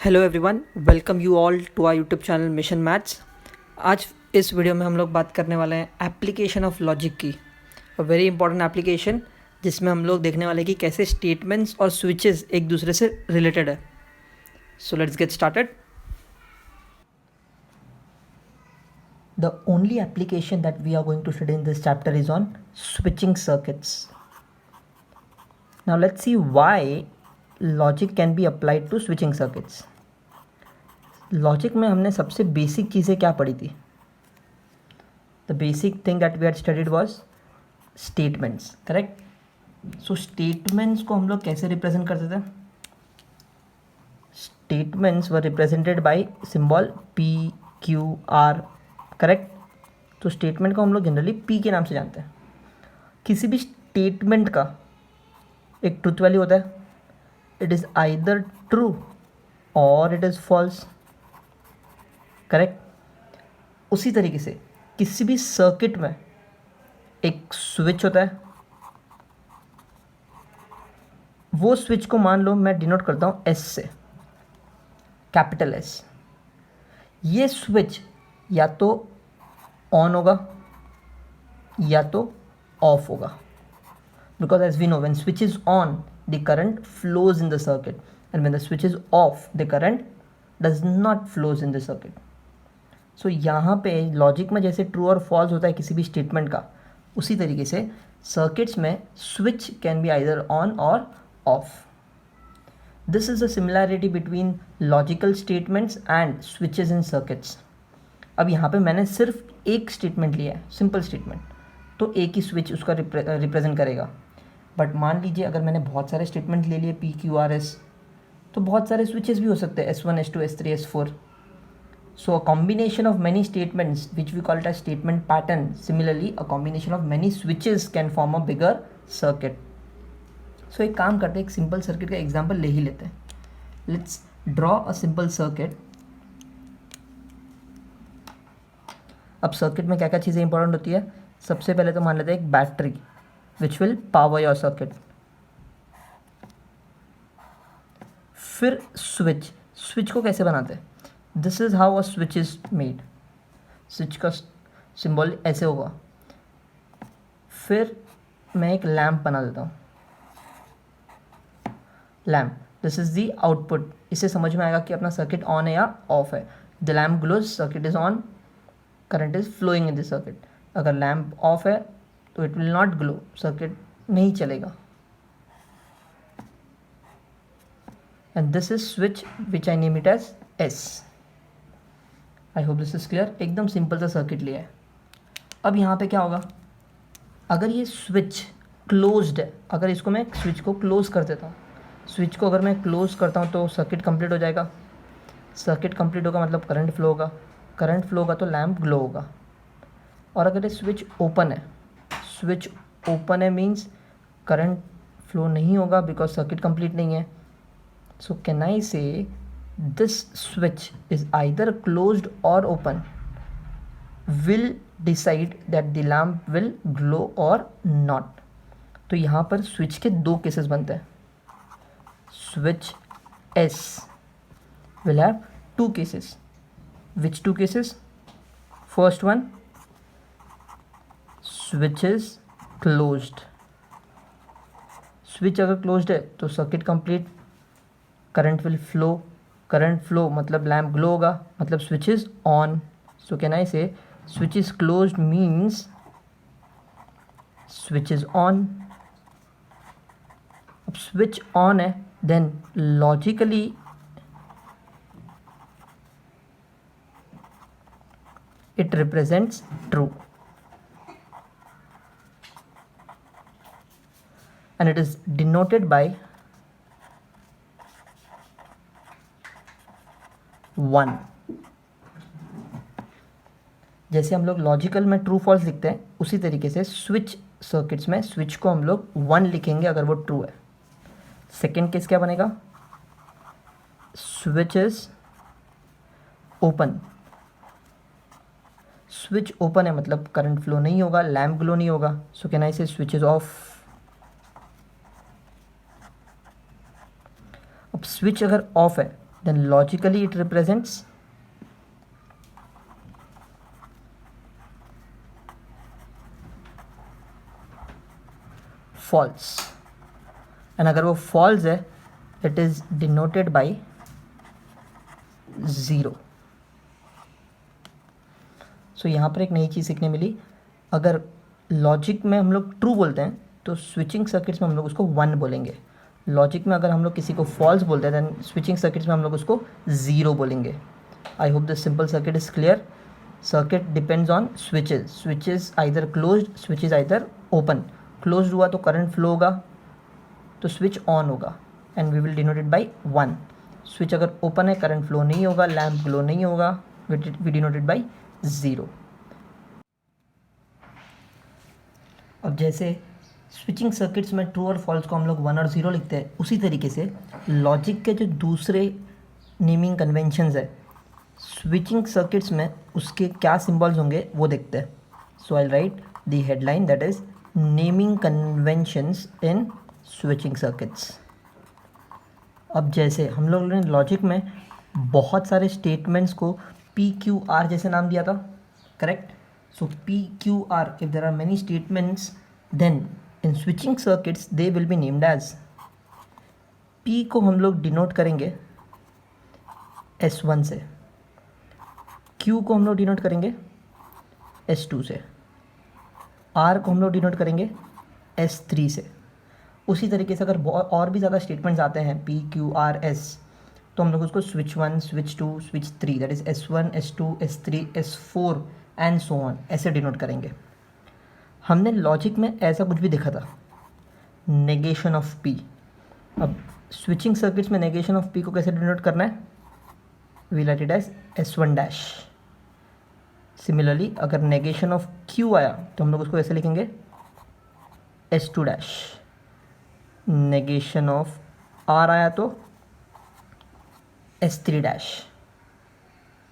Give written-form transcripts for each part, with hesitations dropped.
Hello everyone, welcome you all to our YouTube channel mission maths. आज इस video में हम लोग बात करने वाले हैं एप्लीकेशन ऑफ लॉजिक की, वेरी इंपॉर्टेंट एप्लीकेशन जिसमें हम लोग देखने वाले हैं कि कैसे स्टेटमेंट्स और स्विचेस एक दूसरे से रिलेटेड है। So let's get started. The only application that we are going to study in this chapter is on switching circuits. Now let's see why logic can be applied to switching circuits. Logic में हमने सबसे basic चीज़ें क्या पढ़ी थी? The basic thing that we had studied was statements, correct? So statements को हम लोग कैसे रिप्रेजेंट करते थे? Statements were represented by symbol P Q R, correct? तो स्टेटमेंट को हम लोग जनरली पी के नाम से जानते हैं। किसी भी स्टेटमेंट का एक ट्रूथ वैल्यू होता है, इट इज़ आइदर ट्रू और इट इज़ फॉल्स, करेक्ट? उसी तरीके से किसी भी सर्किट में एक स्विच होता है। वो स्विच को मान लो मैं डिनोट करता हूं एस से, कैपिटल एस। ये स्विच या तो ऑन होगा या तो ऑफ होगा, because as we know when switch is on the current flows in the circuit and when the switch is off the current does not flows in the circuit. So यहाँ पे logic में जैसे true और false होता है किसी भी statement का, उसी तरीके से सर्किट्स में switch can be either on और off. This is the similarity between logical statements and switches in circuits. अब यहाँ पे मैंने सिर्फ एक स्टेटमेंट लिया है, सिंपल स्टेटमेंट, तो एक ही स्विच उसका रिप्रेजेंट करेगा। बट मान लीजिए अगर मैंने बहुत सारे स्टेटमेंट ले लिए पी क्यू आर एस, तो बहुत सारे स्विचेस भी हो सकते हैं, S1 S2 S3 S4। So a combination of many statements which we call it as statement pattern, similarly a combination of many switches can form a bigger circuit. So एक काम करते हैं, एक सिंपल सर्किट का example ले ही लेते हैं। Let's draw a simple circuit. अब सर्किट में क्या क्या चीज़ें इंपॉर्टेंट होती है? सबसे पहले तो मान लेते हैं एक battery which will power your circuit, फिर स्विच को कैसे बनाते हैं? This is how a switch is made. Switch का सिंबल ऐसे होगा। फिर मैं एक लैम्प बना देता हूँ, lamp, this is the output. इससे समझ में आएगा कि अपना सर्किट ऑन है या ऑफ है। The lamp glows, circuit is on, current is flowing in the circuit. अगर लैम्प ऑफ है तो it will not glow, circuit नहीं चलेगा। And this is switch which I name it as S. I hope this is clear. एकदम simple सा circuit लिया है। अब यहाँ पे क्या होगा? अगर ये स्विच क्लोज्ड है, अगर इसको मैं स्विच को क्लोज कर देता हूँ, स्विच को अगर मैं क्लोज करता हूँ तो सर्किट कंप्लीट हो जाएगा। सर्किट कंप्लीट होगा मतलब करंट फ्लो होगा, करंट फ्लो होगा तो लैम्प ग्लो होगा। और अगर ये स्विच ओपन है, स्विच ओपन है मीन्स करंट फ्लो नहीं होगा बिकॉज सर्किट कंप्लीट नहीं है। सो कैन आई से this switch is either closed or open will decide that the lamp will glow or not. तो यहाँ पर स्विच के दो केसेस बनते हैं। Switch S will have two cases. Which two cases? First one, switch is closed. Switch अगर closed है तो circuit complete, current will flow, current flow मतलब लैम्प ग्लो होगा, मतलब switch is on. So can I say switch is closed means switch is on. अब switch on है then logically it represents true and it is denoted by 1। जैसे हम लोग logical में true false लिखते हैं, उसी तरीके से स्विच सर्किट्स में स्विच को हम लोग 1 लिखेंगे अगर वो ट्रू है। सेकेंड केस क्या बनेगा? Switch is open. Switch open है मतलब करंट फ्लो नहीं होगा, लैम्प ग्लो नहीं होगा। सो can I say switch is of. अब स्विच अगर ऑफ है then logically it represents false, and अगर वो false है it is denoted by 0. सो यहाँ पर एक नई चीज़ सीखने मिली, अगर लॉजिक में हम लोग ट्रू बोलते हैं तो स्विचिंग सर्किट्स में हम लोग उसको 1 बोलेंगे, लॉजिक में अगर हम लोग किसी को फॉल्स बोलते हैं दैन स्विचिंग सर्किट्स में हम लोग उसको 0 बोलेंगे. I hope this simple circuit is clear. Circuit depends on switches, switches either closed, switches either open. Closed हुआ तो करंट फ्लो होगा तो स्विच ऑन होगा and we will denote it by 1. Switch अगर ओपन है करंट फ्लो नहीं होगा, lamp glow नहीं होगा, वी डिनोट इट बाई 0. अब जैसे स्विचिंग सर्किट्स में ट्रू और फॉल्स को हम लोग 1 और 0 लिखते हैं, उसी तरीके से लॉजिक के जो दूसरे नेमिंग कन्वेंशंस है स्विचिंग सर्किट्स में उसके क्या सिंबल्स होंगे वो देखते हैं. So I write the headline that is naming conventions in switching circuits. अब जैसे हम लोगों ने लॉजिक में बहुत सारे स्टेटमेंट्स को PQR जैसे नाम दिया था, correct. So PQR, if there are many statements, then in switching circuits they will be named as, P को हम लोग डिनोट करेंगे S1 से, Q को हम लोग डिनोट करेंगे S2 से, R को हम लोग डिनोट करेंगे S3 से. उसी तरीके से अगर और भी ज़्यादा स्टेटमेंट्स आते हैं PQR S, तो हम लोग उसको switch 1, switch 2, switch 3 that is S1, S2, S3, S4 and so on ऐसे डिनोट करेंगे. हमने लॉजिक में ऐसा कुछ भी देखा था, नेगेशन ऑफ P. अब स्विचिंग सर्किट्स में नेगेशन ऑफ P को कैसे डिनोट करना है, we write it as S1 dash. Similarly अगर नेगेशन ऑफ Q आया तो हम लोग उसको ऐसे लिखेंगे S2 dash. Negation of R आया तो S3 dash.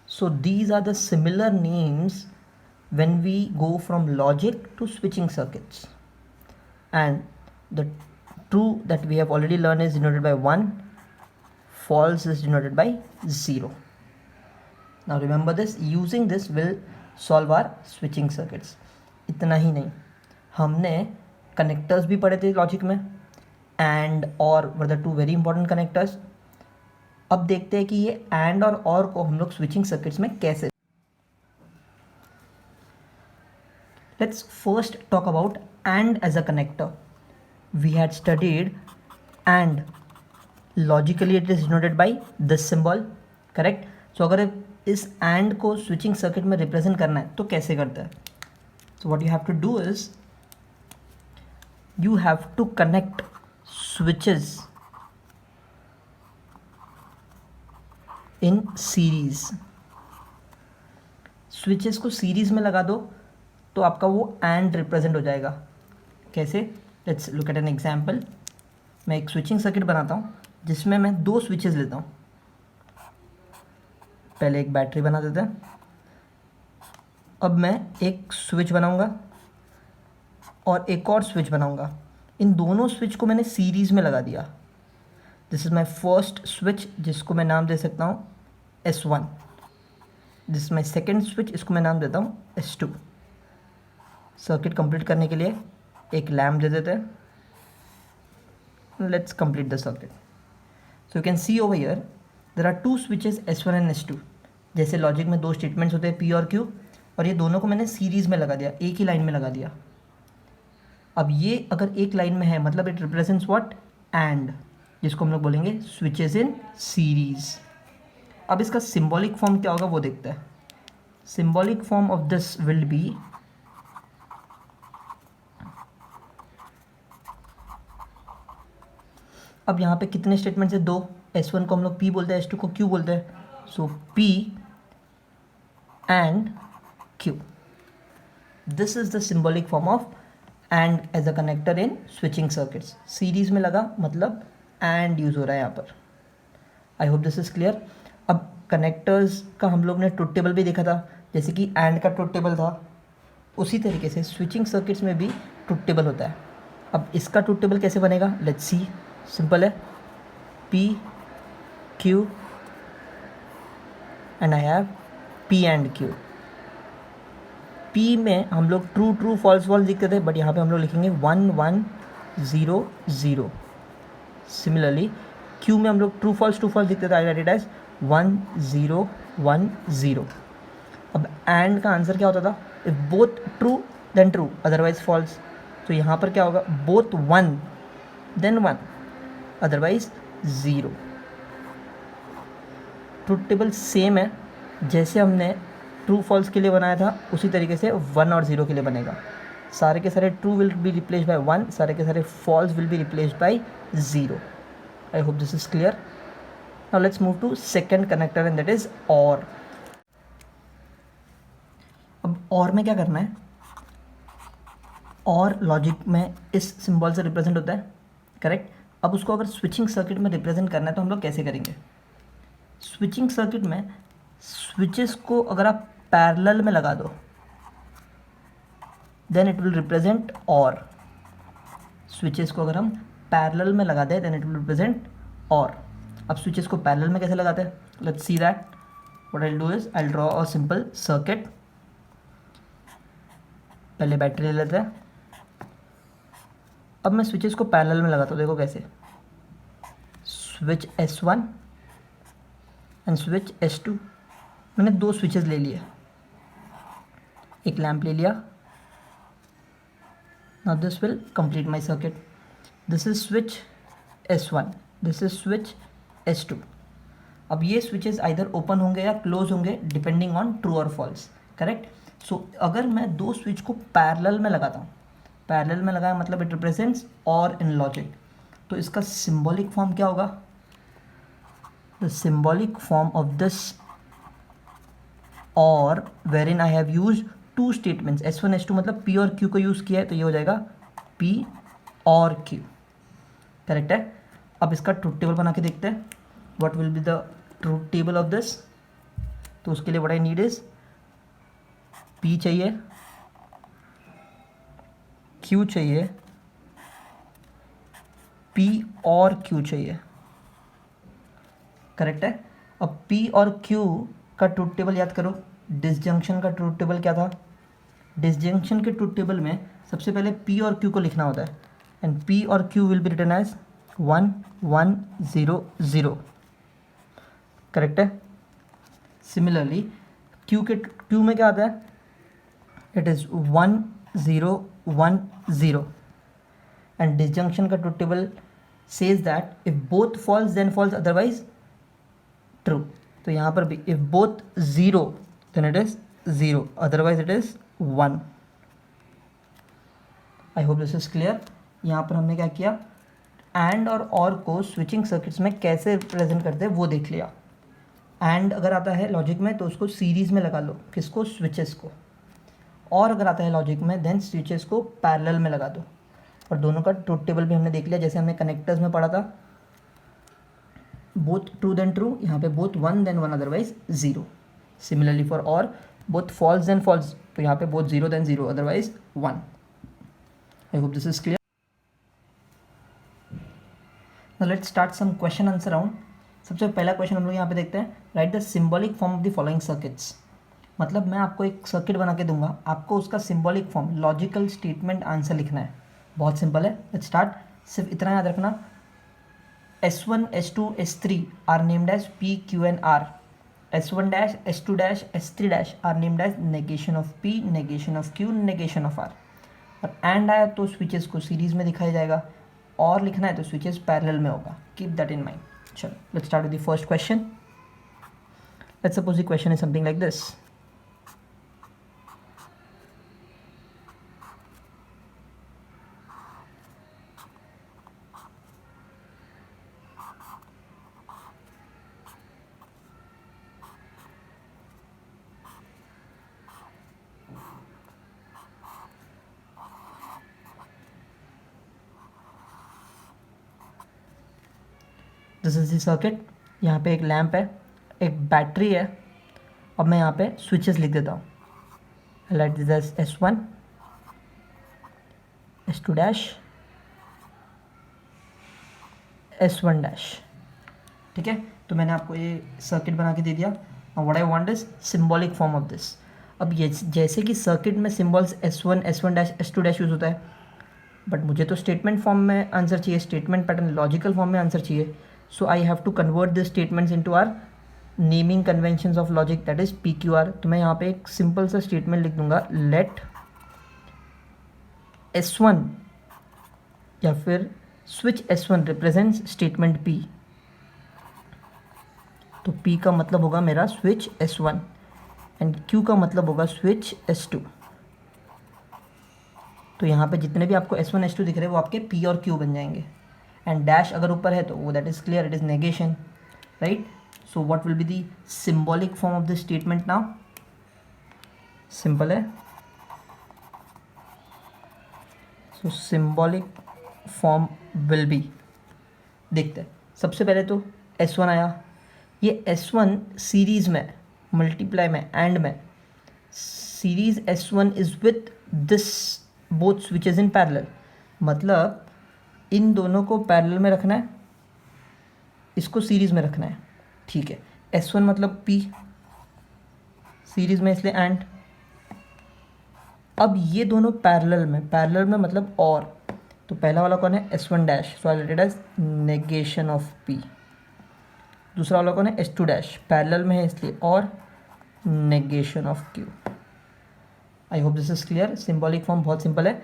So these are the similar names when we go from logic to switching circuits, and the true that we have already learned is denoted by 1, false is denoted by 0. Now remember this, using this will solve our switching circuits. इतना ही नहीं, हमने connectors भी पढ़े थे logic में, and or were the two very important connectors. अब देखते हैं कि ये एंड और को हम लोग स्विचिंग सर्किट्स में कैसे. Let's first talk about and as a connector. We had studied and logically it is denoted by this symbol, correct. So अगर इस एंड को स्विचिंग सर्किट में रिप्रेजेंट करना है तो कैसे करते हैं. So what you have to do is you have to connect switches in series. Switches को सीरीज में लगा दो तो आपका वो एंड रिप्रेजेंट हो जाएगा. कैसे, let's look at an example. मैं एक स्विचिंग सर्किट बनाता हूँ जिसमें मैं 2 स्विचेस लेता हूँ. पहले एक बैटरी बना देते हैं. अब मैं एक स्विच बनाऊंगा और एक और स्विच बनाऊंगा. इन दोनों स्विच को मैंने सीरीज में लगा दिया. This is my first switch जिसको मैं नाम दे सकता हूँ S1. This is my second switch, इसको मैं नाम देता हूँ S2. सर्किट कंप्लीट करने के लिए एक लैम्प दे देते हैं. Let's complete the circuit. So you can see over here there are 2 switches S1 and S2. जैसे लॉजिक में 2 स्टेटमेंट्स होते हैं P और Q, और ये दोनों को मैंने सीरीज़ में लगा दिया, एक ही लाइन में लगा दिया. अब ये अगर एक लाइन में है मतलब इट रिप्रेजेंट्स व्हाट, एंड, जिसको हम लोग बोलेंगे स्विचेस इन सीरीज. अब इसका सिंबॉलिक फॉर्म क्या होगा वो देखते हैं. Symbolic form of this will be अब यहाँ पे कितने स्टेटमेंट्स है, 2. S1 को हम लोग P बोलते हैं, S2 को Q बोलते हैं. So P and Q. This is the symbolic form of and as a connector in switching circuits. Series में लगा मतलब एंड यूज़ हो रहा है यहाँ पर. आई होप दिस इज क्लियर. अब कनेक्टर्स का हम लोग ने ट्रुथ टेबल भी देखा था, जैसे कि एंड का ट्रुथ टेबल था, उसी तरीके से स्विचिंग सर्किट्स में भी ट्रुथ टेबल होता है. अब इसका ट्रुथ टेबल कैसे बनेगा, लेट्स सी. सिंपल है, P Q and I have P and Q. P में हम लोग ट्रू ट्रू फॉल्स फॉल्स लिखते थे, बट यहाँ पे हम लोग लिखेंगे 1 1 0 0। सिमिलरली क्यू में हम लोग ट्रू फॉल्स लिखते थे, आई राइट इट एज 1 0 1 0। अब एंड का आंसर क्या होता था? If both true then true, otherwise false. तो यहाँ पर क्या होगा? Both 1 then 1, otherwise 0। Truth table same है, जैसे हमने ट्रू फॉल्स के लिए बनाया था उसी तरीके से 1 और 0 के लिए बनेगा। सारे के सारे true will be replaced by 1, सारे के सारे false will be replaced by 0। I hope this is clear. Now let's move to second connector and that is or. अब और में क्या करना है? और लॉजिक में इस सिंबल से रिप्रेजेंट होता है, करेक्ट। अब उसको अगर स्विचिंग सर्किट में रिप्रेजेंट करना है तो हम लोग कैसे करेंगे? स्विचिंग सर्किट में स्विचेस को अगर आप पैरेलल में लगा दो देन इट विल रिप्रेजेंट और। स्विचेस को अगर हम पैरेलल में लगा दें देन इट विल रिप्रेजेंट और। अब स्विचेस को पैरेलल में कैसे लगाते हैं? Let's see that. What I will do is I will draw a simple circuit. पहले बैटरी ले लेते हैं। अब मैं स्विचेस को पैरेलल में लगाता हूँ, देखो कैसे। Switch S1 and switch S2। मैंने दो स्विचेस ले लिए, एक लैंप ले लिया। Now this will complete my circuit. This is switch S1, this is switch S2। अब ये स्विचेस आइदर ओपन होंगे या क्लोज होंगे डिपेंडिंग ऑन ट्रू और फॉल्स, करेक्ट। सो अगर मैं दो स्विच को पैरेलल में लगाता हूँ, पैरेलल में लगाया मतलब इट रिप्रेजेंट्स और इन लॉजिक, तो इसका सिंबॉलिक फॉर्म क्या होगा? The symbolic form of this और wherein I have use two statements S1 S2, मतलब P और Q को यूज़ किया है, तो ये हो जाएगा P और Q, करेक्ट है। अब इसका ट्रूथ टेबल बना के देखते हैं। What will be the truth table of this? तो उसके लिए what I need is P चाहिए, Q चाहिए, P और Q चाहिए, करेक्ट है। अब P और Q का ट्रूथ टेबल याद करो। डिसजंक्शन का ट्रूथ टेबल क्या था? डिसजंक्शन के ट्रूथ टेबल में सबसे पहले P और Q को लिखना होता है, एंड P और Q will be written as 1 1 0 0, correct है। सिमिलरली Q में क्या आता है? इट इज़ 1 0 1 0, एंड डिसजंक्शन का truth table says that if both false then false, otherwise true. तो यहाँ पर भी if both 0 then it is 0, otherwise it is 1। I hope this is clear. यहाँ पर हमने क्या किया? एंड और को स्विचिंग सर्किट्स में कैसे रिप्रेजेंट करते हैं वो देख लिया। एंड अगर आता है लॉजिक में तो उसको सीरीज़ में लगा लो, किसको? स्विचेस को। और अगर आता है लॉजिक में देन स्विचेस को पैरेलल में लगा दो। और दोनों का ट्रूथ टेबल भी हमने देख लिया, जैसे हमने कनेक्टर्स में पढ़ा था, बोथ ट्रू देन ट्रू, यहाँ पे both 1 then 1, otherwise 0। Similarly for or both false then false, तो यहाँ पे both 0 then 0, otherwise 1। I hope this is clear. Now let's start some question answer round. सबसे पहला क्वेश्चन हम लोग यहाँ पे देखते हैं। Write the symbolic form of the following circuits. मतलब मैं आपको एक सर्किट बना के दूंगा, आपको उसका symbolic form, logical statement answer लिखना है। बहुत सिंपल है, लेट्स स्टार्ट। सिर्फ इतना याद रखना, S1 S2 S3 are named as P Q and R। S1 dash S2 dash S3 dash are named as negation of P, negation of Q, negation of R। और and आया तो switches को series में दिखाया जाएगा, और लिखना है तो स्विचेस पैरेलल में होगा। Keep that in mind. चलो let's start with the first question. Let's suppose the question is something like this. This is the circuit. यहाँ पे एक लैंप है, एक बैटरी है। अब मैं यहाँ पे स्विचेस लिख देता हूँ। Like this as S1 S2 dash S1 dash. ठीक है, तो मैंने आपको ये सर्किट बना के दे दिया। What I want is symbolic form of this. अब ये जैसे कि सर्किट में symbols S1 S1 dash S2 dash use होता है, बट मुझे तो स्टेटमेंट फॉर्म में आंसर चाहिए, स्टेटमेंट पैटर्न लॉजिकल फॉर्म में आंसर चाहिए। So I have to convert this statements into our naming conventions of logic, that is PQR। तो मैं यहाँ पे एक सिंपल सा स्टेटमेंट लिख दूंगा, लेट S1 या फिर switch S1 represents statement P। तो P का मतलब होगा मेरा स्विच S1 एंड Q का मतलब होगा स्विच S2। तो यहाँ पे जितने भी आपको S1 S2 दिख रहे हैं वो आपके P और Q बन जाएंगे। एंड डैश अगर ऊपर है तो वो that is clear, it is negation, right. So what will be the symbolic form of this statement now? Simple है। So symbolic form will be, देखते हैं। सबसे पहले तो S1 आया, ये S1 सीरीज में, मल्टीप्लाई में, एंड में, series S1 is with this both switches in parallel, मतलब इन दोनों को पैरेलल में रखना है, इसको सीरीज में रखना है, ठीक है। S1 मतलब P, सीरीज में इसलिए एंड। अब ये दोनों पैरेलल में, पैरेलल में मतलब और, तो पहला वाला कौन है? S1 dash, so I let it as negation of P। दूसरा वाला कौन है? S2 डैश, पैरेलल में है इसलिए और, negation of Q। I hope this is clear. Symbolic form बहुत सिंपल है,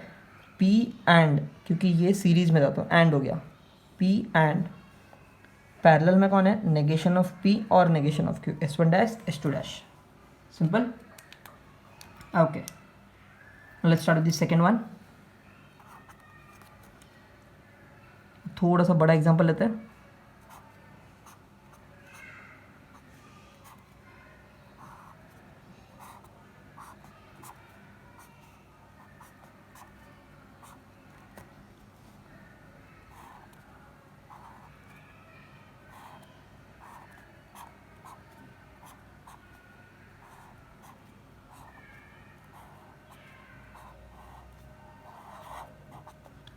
P एंड, क्योंकि ये सीरीज में था तो एंड हो गया, P एंड, पैरेलल में कौन है? नेगेशन ऑफ P और negation of Q, S1 dash S2 dash, simple. Okay, let's start with the second one. थोड़ा सा बड़ा एग्जांपल लेते हैं।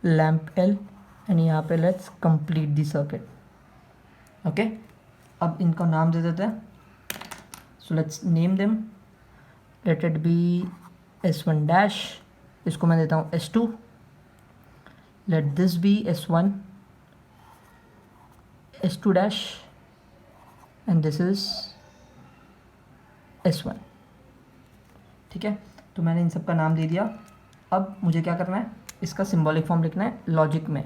लैम्प L एंड यहाँ पे let's complete the circuit. Okay, अब इनका नाम दे देते हैं। So let's name them, let it be S1 dash, इसको मैं देता हूँ S2, let this be S1 S2 dash and this is S1, ठीक है। तो मैंने इन सब का नाम दे दिया। अब मुझे क्या करना है? इसका सिंबॉलिक फॉर्म लिखना है लॉजिक में।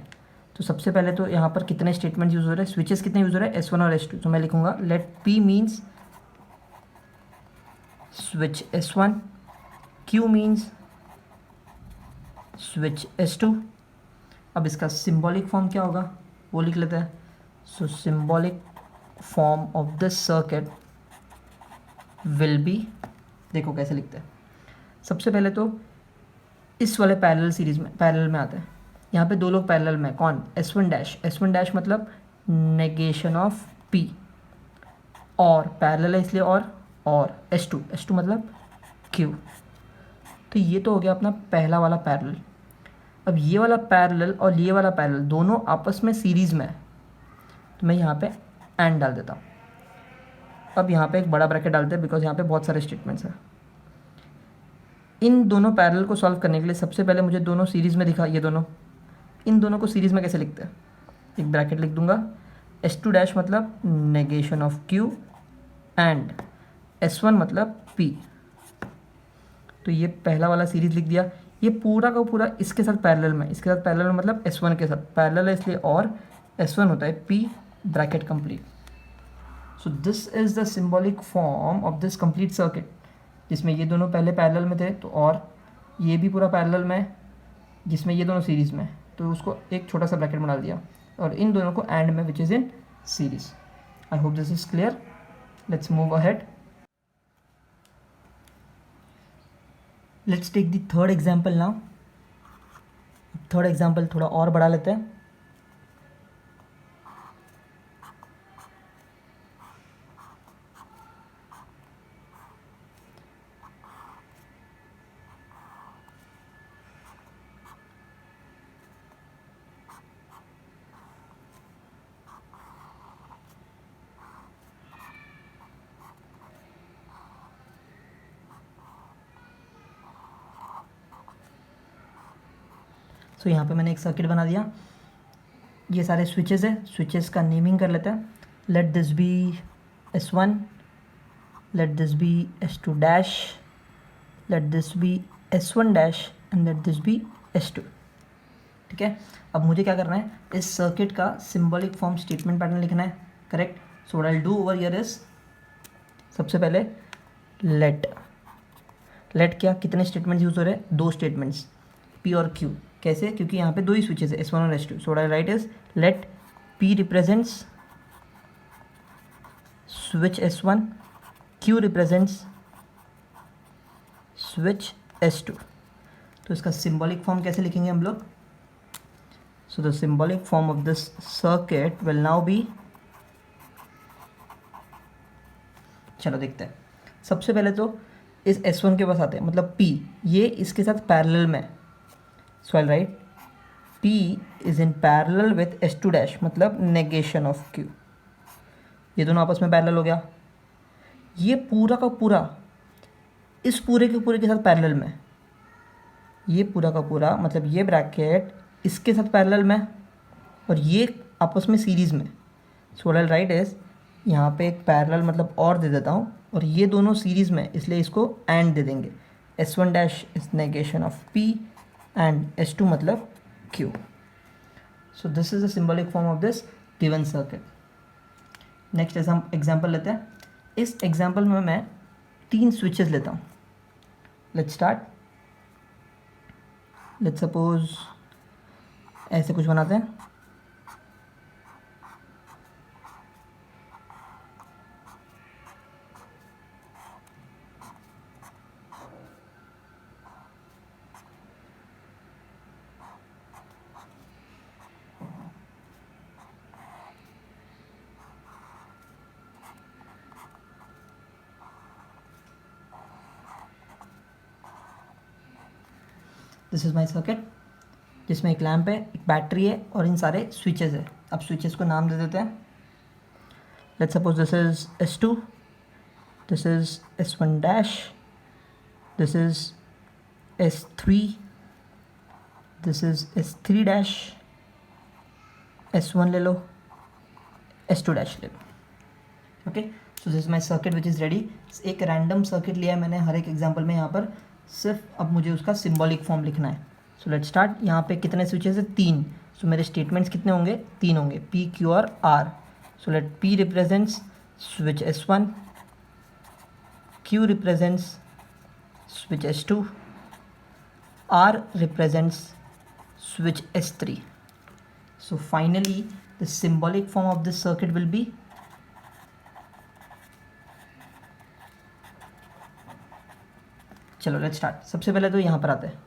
तो सबसे पहले तो यहाँ पर कितने स्टेटमेंट यूज़ हो रहे हैं, स्विचेस कितने यूज़ हो रहे हैं? S1 और S2। तो मैं लिखूँगा let P means switch S1, Q means switch S2। अब इसका सिंबॉलिक फॉर्म क्या होगा वो लिख लेते हैं। सो symbolic form of this circuit will be, देखो कैसे लिखते हैं। सबसे पहले तो इस वाले पैरेलल सीरीज में, पैरेलल में आते हैं। यहाँ पे दो लोग पैरेलल में, कौन? S1 डैश, S1 डैश मतलब नेगेशन ऑफ P, और पैरेलल है इसलिए और S2, S2 मतलब Q। तो ये तो हो गया अपना पहला वाला पैरेलल। अब ये वाला पैरेलल और ये वाला पैरेलल दोनों आपस में सीरीज़ में है, तो मैं यहाँ पे एंड डाल देता हूँ। अब यहाँ पे एक बड़ा ब्रैकेट डालते हैं बिकॉज यहाँ पे बहुत सारे स्टेटमेंट्स हैं। इन दोनों पैरेलल को सॉल्व करने के लिए सबसे पहले मुझे दोनों सीरीज़ में दिखा, ये दोनों, इन दोनों को सीरीज़ में कैसे लिखते हैं? एक ब्रैकेट लिख दूंगा, S2 डैश मतलब negation of Q and S1 मतलब P। तो ये पहला वाला सीरीज लिख दिया। ये पूरा का पूरा इसके साथ पैरेलल में, इसके साथ पैरेलल में मतलब S1 के साथ पैरेलल है इसलिए और, S1 होता है P, bracket complete. So this is the symbolic form of this complete circuit, जिसमें ये दोनों पहले पैरेलल में थे तो, और ये भी पूरा पैरेलल में, जिसमें ये दोनों सीरीज़ में, तो उसको एक छोटा सा ब्रैकेट में डाल दिया, और इन दोनों को एंड में which is in series. I hope this is clear. Let's move ahead. Let's take the third example now. Third example थोड़ा और बढ़ा लेते हैं। सो यहाँ पे मैंने एक सर्किट बना दिया, ये सारे स्विचेस है, स्विचेस का नेमिंग कर लेते हैं। Let this be S1, let this be S2 dash, let this be S1 dash and let this be S2। ठीक है, अब मुझे क्या करना है, इस सर्किट का सिंबॉलिक फॉर्म स्टेटमेंट पैटर्न लिखना है, correct. So what I will do over here is, सबसे पहले लेट क्या, कितने स्टेटमेंट्स यूज हो रहे हैं, 2 स्टेटमेंट्स P और Q। कैसे, क्योंकि यहाँ पे 2 ही स्विचेस है, S1 और S2। So what I write is let P represents switch S1, Q represents switch S2। तो इसका सिंबॉलिक फॉर्म कैसे लिखेंगे हम लोग, so the symbolic form of this circuit will now be, चलो देखते हैं। सबसे पहले तो इस S1 के पास आते हैं, मतलब P ये इसके साथ पैरेलल में, so I write P is in parallel with S2 dash, मतलब नेगेशन ऑफ Q। ये दोनों आपस में पैरेलल हो गया, ये पूरा का पूरा इस पूरे के पूरे के साथ पैरेलल में, ये पूरा का पूरा मतलब ये ब्रैकेट इसके साथ पैरेलल में और ये आपस में सीरीज़ में। सो व्हाट आई राइट इज, यहाँ पे एक पैरेलल मतलब और दे देता हूँ, और ये दोनों सीरीज़ में, इसलिए इसको एंड दे देंगे। S1 dash is negation of P and S2 मतलब Q। So this is the symbolic form of this given circuit. Next example लेते हैं। इस एग्जाम्पल में मैं 3 स्विचेस लेता हूँ। लेट्स स्टार्ट, लेट्स सपोज ऐसे कुछ बनाते हैं। दिस इज़ माई सर्किट, जिसमें एक लैम्प है, एक बैटरी है और इन सारे स्विचेस है। अब स्विचेस को नाम दे देते हैं। Let's suppose this is S2, this is S1 dash, this is S3, this is S3 dash, S1 ले लो, S2 डैश ले लो। Okay, so this is my circuit which is ready. एक रैंडम सर्किट लिया है मैंने हर एक एग्जाम्पल में यहाँ पर, सिर्फ अब मुझे उसका सिंबॉलिक फॉर्म लिखना है। सो लेट्स स्टार्ट। यहाँ पे कितने स्विचेस है, 3। सो मेरे स्टेटमेंट्स कितने होंगे, 3 होंगे, P, Q और R। So let P represents switch S1, Q represents switch S2, R represents switch S3. So finally the symbolic form of this circuit will be, चलो लेट्स स्टार्ट। सबसे पहले तो यहाँ पर आते हैं,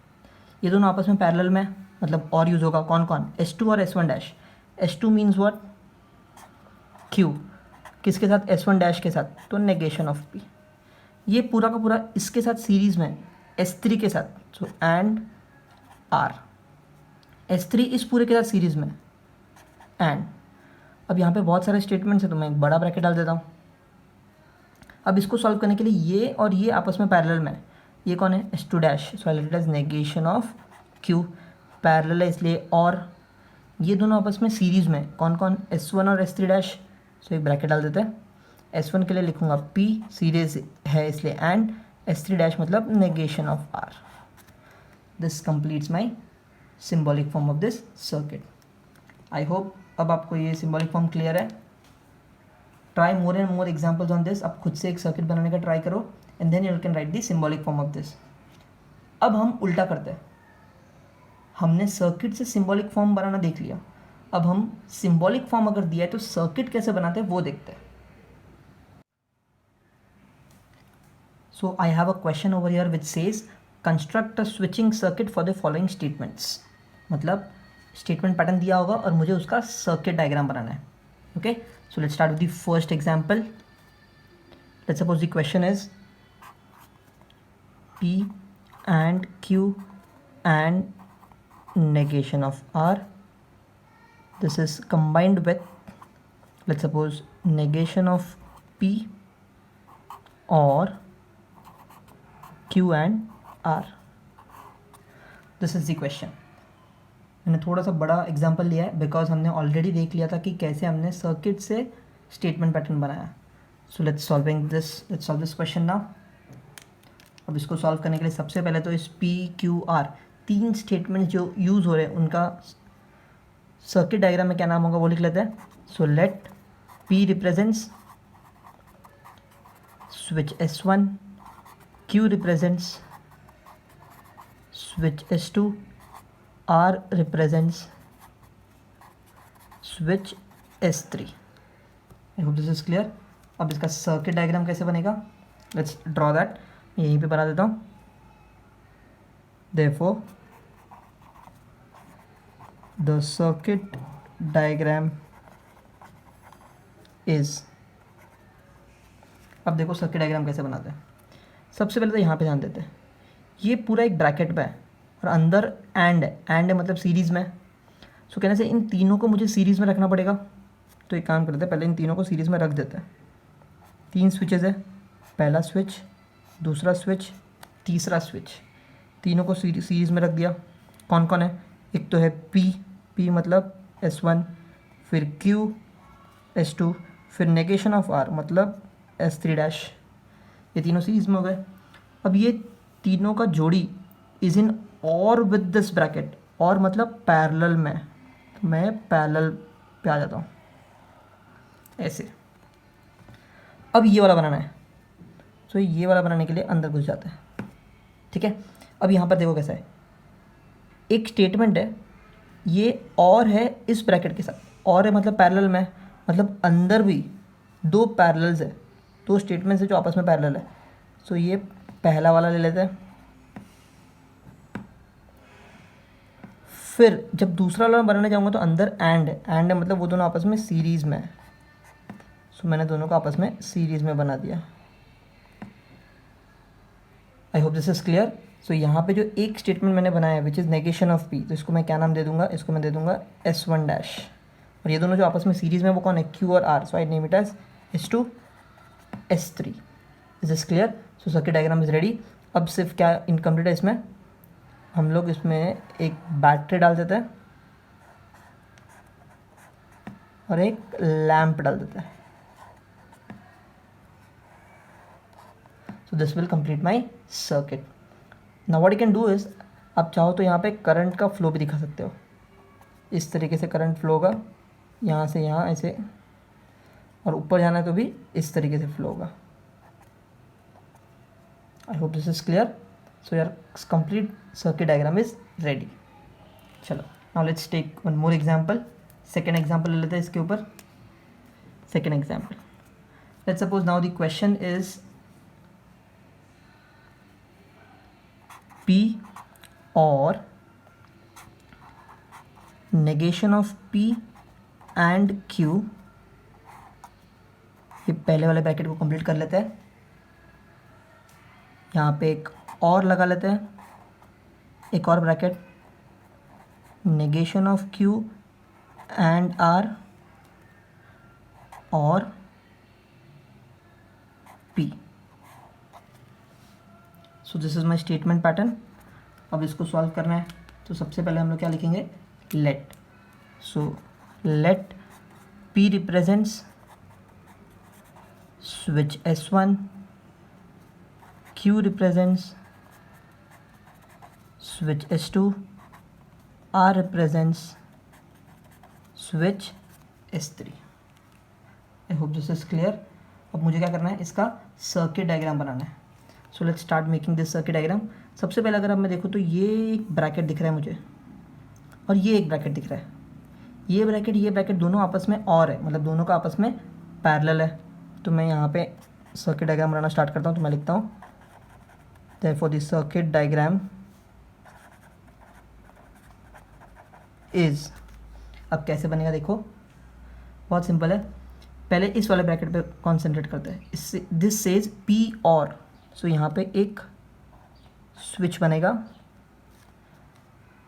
ये दोनों आपस में पैरेलल में, मतलब और यूज़ होगा कौन कौन, S2 और S1 dash. S2 means what, Q किसके साथ, S1 डैश के साथ, तो नेगेशन ऑफ P। ये पूरा का पूरा इसके साथ सीरीज़ में S3 के साथ, सो एंड R। S3 इस पूरे के साथ सीरीज़ में एंड। अब यहाँ पे बहुत सारे स्टेटमेंट्स हैं तो मैं एक बड़ा ब्रैकेट डाल देता हूँ। अब इसको सॉल्व करने के लिए ये और ये आपस में पैरेलल में, ये कौन है, S2 dash, so I let it as negation of Q। Parallel है इसलिए, और ये दोनों आपस में सीरीज़ में कौन कौन, S1 और S3 डैश। सो एक ब्रैकेट डाल देते हैं। S1 के लिए लिखूँगा P, सीरीज है इसलिए एंड, S3 डैश मतलब negation of R। This completes my symbolic form of this circuit. I hope अब आपको ये सिंबॉलिक फॉर्म क्लियर है। Try more and more examples on this. आप खुद से एक सर्किट बनाने का ट्राई करो and then you can write the symbolic form of this. अब हम उल्टा करते हैं, हमने सर्किट से सिंबॉलिक फॉर्म बनाना देख लिया, अब हम सिंबॉलिक फॉर्म अगर दिया है तो सर्किट कैसे बनाते हैं वो देखते हैं। So I have a question over here which says construct a switching circuit for the following statements. मतलब स्टेटमेंट पैटर्न दिया होगा और मुझे उसका सर्किट डायग्राम बनाना है। Okay, so let's start with the first example. Let's suppose the question is P and Q and negation of R. This is combined with, let's suppose, negation of P or Q and R. This is the question. मैंने थोड़ा सा बड़ा example लिया है because हमने already देख लिया था कि कैसे हमने सर्किट से स्टेटमेंट पैटर्न बनाया। So let's solve this question now. अब इसको सॉल्व करने के लिए सबसे पहले तो इस पी क्यू आर तीन स्टेटमेंट जो यूज़ हो रहे हैं उनका सर्किट डायग्राम में क्या नाम होगा वो लिख लेते हैं। So let P represents switch S1, Q represents switch S2, R represents switch S3। I hope this is clear। अब इसका सर्किट डायग्राम कैसे बनेगा, लेट्स ड्रॉ दैट। मैं यहीं पे बना देता हूँ। therefore the circuit diagram is। अब देखो सर्किट डायग्राम कैसे बनाते हैं। सबसे पहले तो यहाँ पे ध्यान देते हैं, ये पूरा एक ब्रैकेट पे है और अंदर एंड मतलब सीरीज़ में। सो कहने से इन तीनों को मुझे सीरीज़ में रखना पड़ेगा। तो एक काम करते हैं, पहले इन तीनों को सीरीज़ में रख देते हैं। तीन स्विचेज़ है, पहला स्विच, दूसरा स्विच, तीसरा स्विच, तीनों को सीरीज़ में रख दिया। कौन कौन है, एक तो है पी मतलब S1, फिर Q S2, फिर नेगेशन ऑफ R मतलब S3 डैश। ये तीनों सीरीज में हो गए। अब ये तीनों का जोड़ी इज इन और विद दिस ब्रैकेट, और मतलब पैरेलल में। तो मैं पैरेलल पे आ जाता हूँ ऐसे। अब ये वाला बनाना है, तो ये वाला बनाने के लिए अंदर घुस जाता है। ठीक है, अब यहाँ पर देखो कैसा है, एक स्टेटमेंट है, ये और है इस ब्रैकेट के साथ, और है मतलब पैरेलल में, मतलब अंदर भी दो पैरेलल्स है, दो स्टेटमेंट्स है जो आपस में पैरेलल है। सो ये पहला वाला ले लेते हैं। फिर जब दूसरा वाला बनाने जाऊंगा तो अंदर एंड है मतलब वो दोनों आपस में सीरीज़ में है। सो मैंने दोनों को आपस में सीरीज़ में बना दिया। I hope this is clear. So यहाँ पे जो एक स्टेटमेंट मैंने बनाया है which is negation of P, तो इसको मैं क्या नाम दे दूंगा, इसको मैं दे दूंगा S1 डैश। और ये दोनों जो आपस में सीरीज़ में वो कौन है, Q और R। So I name it as S2 S3। Is this clear. So circuit diagram is ready. अब सिर्फ क्या इनकम्प्लीट है, इसमें हम लोग इसमें एक बैटरी डाल देते हैं और एक लैंप डाल देते हैं। So this will complete my circuit. Now what you can do is, आप चाहो तो यहाँ पे करंट का फ्लो भी दिखा सकते हो। इस तरीके से करंट फ्लो होगा, यहाँ से यहाँ ऐसे, और ऊपर जाना है तो भी इस तरीके से फ्लो होगा। I hope this is clear. So your complete circuit diagram is ready. चलो now let's take one more example. Second example ले लेते हैं इसके ऊपर। Second example, let's suppose now the question is P और negation of P and Q। ये पहले वाले ब्रैकेट को कंप्लीट कर लेते हैं। यहाँ पे एक और लगा लेते हैं, एक और bracket, negation of Q and R और P। So this is my statement pattern. अब इसको सॉल्व करना है तो सबसे पहले हम लोग क्या लिखेंगे, let. So let P represents switch S1, Q represents switch S2, R represents switch S3। I hope this is clear. अब मुझे क्या करना है, इसका सर्किट डायग्राम बनाना है। सो let's start making this circuit diagram. सबसे पहले अगर अब मैं देखूँ तो ये एक ब्रैकेट दिख रहा है मुझे, और ये एक ब्रैकेट दिख रहा है। ये ब्रैकेट दोनों आपस में और है, मतलब दोनों का आपस में पैरेलल है। तो मैं यहाँ पे सर्किट डायग्राम बनाना स्टार्ट करता हूँ। तो मैं लिखता हूँ therefore the circuit diagram is। अब कैसे बनेगा देखो, बहुत सिंपल है। पहले इस वाले ब्रैकेट पे कॉन्सेंट्रेट करते हैं। इससे दिस सेज P और, सो यहाँ पे एक स्विच बनेगा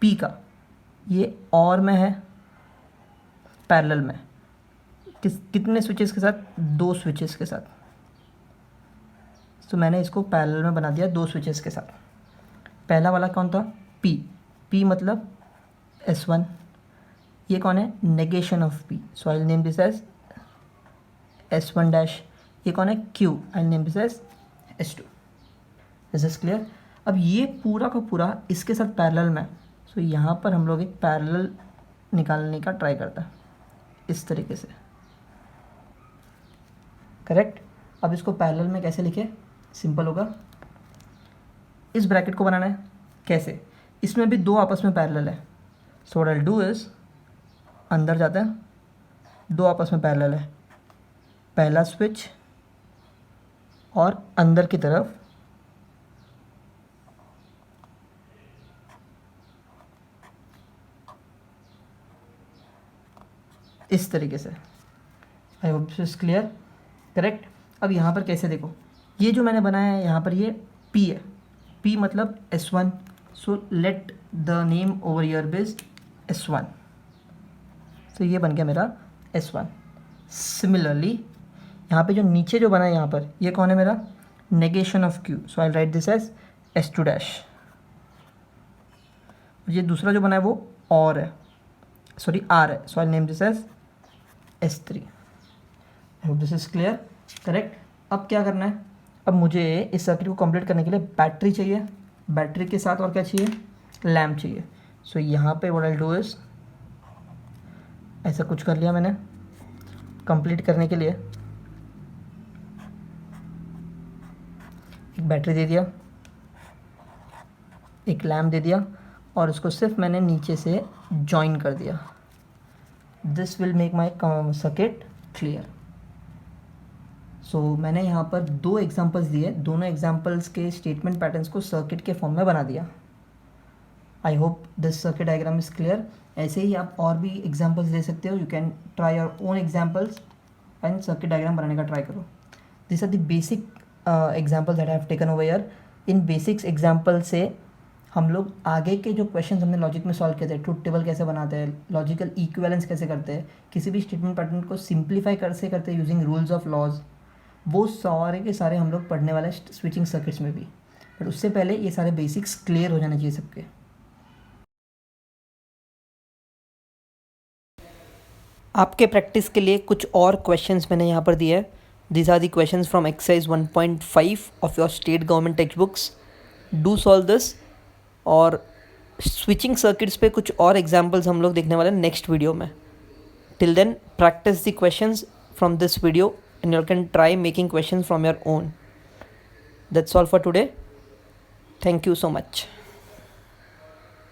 P का, ये और में है पैरेलल में, कितने स्विचेस के साथ, दो स्विचेस के साथ। तो मैंने इसको पैरेलल में बना दिया दो स्विचेस के साथ। पहला वाला कौन था, P मतलब S1, ये कौन है, negation of P, so I name this as S1 dash, ये कौन है, Q, I name this as S2। This is clear. अब ये पूरा का पूरा इसके साथ पैरेलल में, सो यहाँ पर हम लोग एक पैरेलल निकालने का ट्राई करता है इस तरीके से, करेक्ट। अब इसको पैरेलल में कैसे लिखे, सिंपल होगा, इस ब्रैकेट को बनाना है कैसे, इसमें भी दो आपस में पैरेलल है, सो what I will do is, अंदर जाते हैं, दो आपस में पैरेलल है, पहला स्विच और अंदर की तरफ इस तरीके से। आई hope this is clear, correct. अब यहाँ पर कैसे देखो, ये जो मैंने बनाया है यहाँ पर ये P है, P मतलब S1, so let the name over your base S1, तो ये बन गया मेरा S1। सिमिलरली यहाँ पे जो नीचे जो बना है यहाँ पर, ये कौन है मेरा, negation of Q, so I write this as S2 dash. ये दूसरा जो बना है वो और है, सॉरी R है, so I name this as S3। I hope this is clear, correct. अब क्या करना है, अब मुझे इस सर्किट को कंप्लीट करने के लिए बैटरी चाहिए, बैटरी के साथ और क्या चाहिए, लैम्प चाहिए। सो यहाँ पे व्हाट आई डू इज, ऐसा कुछ कर लिया मैंने कंप्लीट करने के लिए, एक बैटरी दे दिया, एक लैम्प दे दिया, और उसको सिर्फ मैंने नीचे से जॉइन कर दिया। This will make my circuit clear. So मैंने यहाँ पर दो एग्जांपल्स दिए, दोनों एग्जांपल्स के स्टेटमेंट पैटर्न्स को सर्किट के फॉर्म में बना दिया। I hope this circuit diagram is clear. ऐसे ही आप और भी एग्जांपल्स दे सकते हो, you can try your own examples and circuit diagram बनाने का ट्राई करो। This are the basic examples that I have taken over here. In basics example से हम लोग आगे के जो क्वेश्चन हमने लॉजिक में सॉल्व किए थे, ट्रुथ टेबल कैसे बनाते हैं, लॉजिकल इक्विवेलेंस कैसे करते हैं, किसी भी स्टेटमेंट पैटर्न को सिंप्लीफाई कैसे करते हैं यूजिंग रूल्स ऑफ लॉज, वो सारे के सारे हम लोग पढ़ने वाले हैं स्विचिंग सर्किट्स में भी। बट उससे पहले ये सारे बेसिक्स क्लियर हो जाने चाहिए सबके। आपके प्रैक्टिस के लिए कुछ और क्वेश्चंस मैंने यहाँ पर दिए हैं। These are the questions from exercise 1.5 of your state government text books. Do solve this. और स्विचिंग सर्किट्स पे कुछ और एग्जांपल्स हम लोग देखने वाले हैं नेक्स्ट वीडियो में। Till then practice the questions from this video and you can try making questions from your own. That's all for today. Thank you so much.